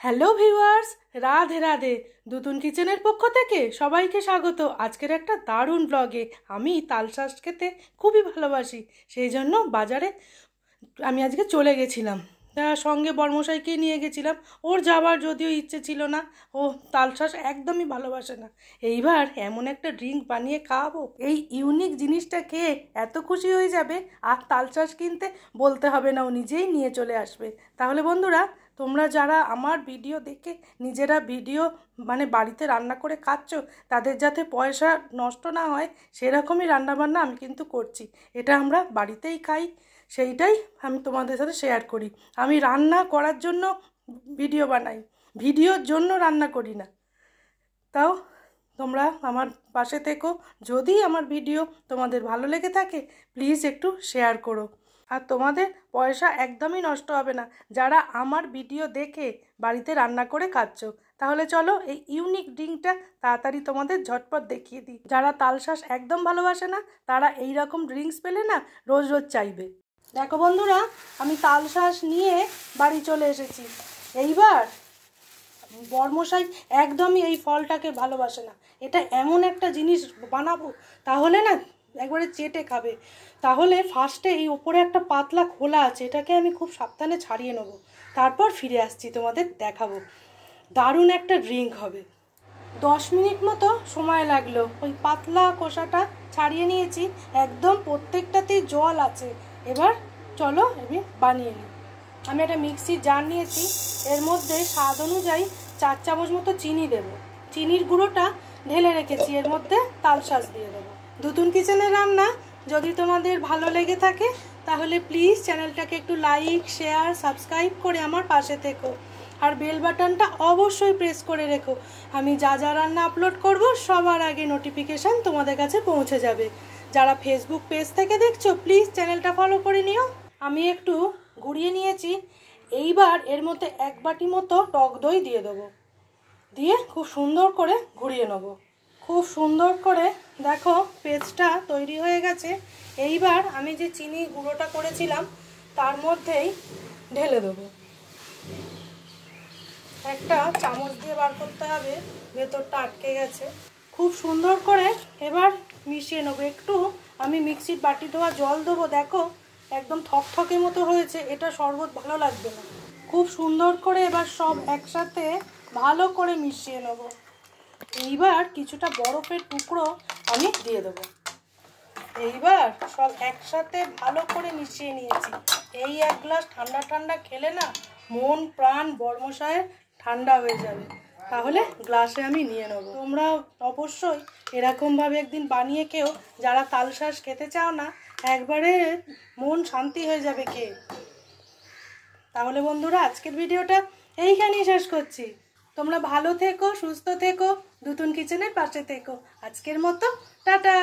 Hello viewers, Radhe Radhe. Dutun কিচেনের পক্ষ থেকে সবাইকে স্বাগত আজকের একটা দারুণ ব্লগে। আমি তালশাঁস খেতে খুবই ভালোবাসি, সেই জন্য বাজারে আমি আজকে চলে গেছিলাম। সঙ্গে বর্মশাইকে নিয়ে গেছিলাম। ওর যাবার যদিও ইচ্ছে ছিল না, ও তালশাঁস একদমই ভালোবাসে না। এইবার এমন একটা ড্রিঙ্ক বানিয়ে খাওয়াবো, এই ইউনিক জিনিসটা খেয়ে এত খুশি হয়ে যাবে, আর তালশাঁস কিনতে বলতে হবে না, ও নিজেই নিয়ে চলে আসবে। তাহলে বন্ধুরা, তোমরা যারা আমার ভিডিও দেখে নিজেরা ভিডিও বাড়িতে রান্না করে খাচ্ছ, তাদের যাতে পয়সা নষ্ট না হয় সেরকমই রান্নাবান্না আমি কিন্তু করছি। এটা আমরা বাড়িতেই খাই, সেইটাই আমি তোমাদের সাথে শেয়ার করি। আমি রান্না করার জন্য ভিডিও বানাই, ভিডিওর জন্য রান্না করি না। তাও তোমরা আমার পাশে থেকো। যদি আমার ভিডিও তোমাদের ভালো লেগে থাকে প্লিজ একটু শেয়ার করো। আর তোমাদের পয়সা একদমই নষ্ট হবে না যারা আমার ভিডিও দেখে বাড়িতে রান্না করে খাচ্ছ। তাহলে চলো এই ইউনিক ড্রিঙ্কটা তাড়াতাড়ি তোমাদের ঝটপট দেখিয়ে দিই। যারা তালশাঁস একদম ভালোবাসে না তারা এই রকম ড্রিঙ্কস পেলে না রোজ রোজ চাইবে। দেখো বন্ধুরা, আমি তালশাঁস নিয়ে বাড়ি চলে এসেছি। এইবার বর্মশাই একদমই এই ফলটাকে ভালোবাসে না। এটা এমন একটা জিনিস বানাবো তাহলে না একবারে চেটে খাবে। তাহলে ফার্স্টে এই ওপরে একটা পাতলা খোলা আছে, এটাকে আমি খুব সাবধানে ছাড়িয়ে নেবো, তারপর ফিরে আসছি তোমাদের দেখাবো। দারুণ একটা ড্রিঙ্ক হবে। 10 মিনিট মতো সময় লাগলো। ওই পাতলা খোসাটা ছাড়িয়ে নিয়েছি, একদম প্রত্যেকটাতেই জল আছে। এবার চলো আমি বানিয়ে নিই। আমি একটা মিক্সির জার নিয়েছি, এর মধ্যে স্বাদ অনুযায়ী 4 চামচ মতো চিনি দেবো। চিনির গুঁড়োটা ঢেলে রেখেছি, এর মধ্যে তালশাঁস দিয়ে দেবো। দুতুন কিচেনের রান্না যদি তোমাদের ভালো লেগে থাকে তাহলে প্লিজ চ্যানেলটাকে একটু লাইক, শেয়ার, সাবস্ক্রাইব করে আমার পাশে থেকো। আর বেল বাটনটা অবশ্যই প্রেস করে রেখো। আমি যা যা রান্না আপলোড করব সবার আগে নোটিফিকেশান তোমাদের কাছে পৌঁছে যাবে। যারা ফেসবুক পেজ থেকে দেখছো প্লিজ চ্যানেলটা ফলো করে নিও। আমি একটু ঘুরিয়ে নিয়েছি। এইবার এর মধ্যে 1 বাটি মতো টক দই দিয়ে দেবো, দিয়ে খুব সুন্দর করে ঘুরিয়ে নেব। খুব সুন্দর করে দেখো পেস্টটা তৈরি হয়ে গেছে। এইবার আমি যে চিনি গুঁড়োটা করেছিলাম তার মধ্যেই ঢেলে দেবো। একটা চামচ দিয়ে বার করতে হবে, ভেতরটা আটকে গেছে। খুব সুন্দর করে এবার মিশিয়ে নেবো। একটু আমি মিক্সির বাটি ধোয়া জল দেবো। দেখো একদম থকথকে মতো হয়েছে, এটা শরবত ভালো লাগবে না। খুব সুন্দর করে এবার সব একসাথে ভালো করে মিশিয়ে নেব। এইবার কিছুটা বরফের টুকরো আমি দিয়ে দেবো। এইবার সব একসাথে ভালো করে মিশিয়ে নিয়েছি। এই 1 গ্লাস ঠান্ডা ঠান্ডা খেলে না মন প্রাণ বর্মশায়ের ঠান্ডা হয়ে যাবে। তাহলে গ্লাসে আমি নিয়ে নেবো। তোমরা অবশ্যই এরকমভাবে একদিন বানিয়ে খেও। যারা তালশাঁস খেতে চাও না, একবারে মন শান্তি হয়ে যাবে খেয়ে। তাহলে বন্ধুরা, আজকের ভিডিওটা এইখানেই শেষ করছি। তোমরা ভালো থেকো, সুস্থ থেকো, দুতুন কিচেনের পাশে থেকো। আজকের মতো টাটা।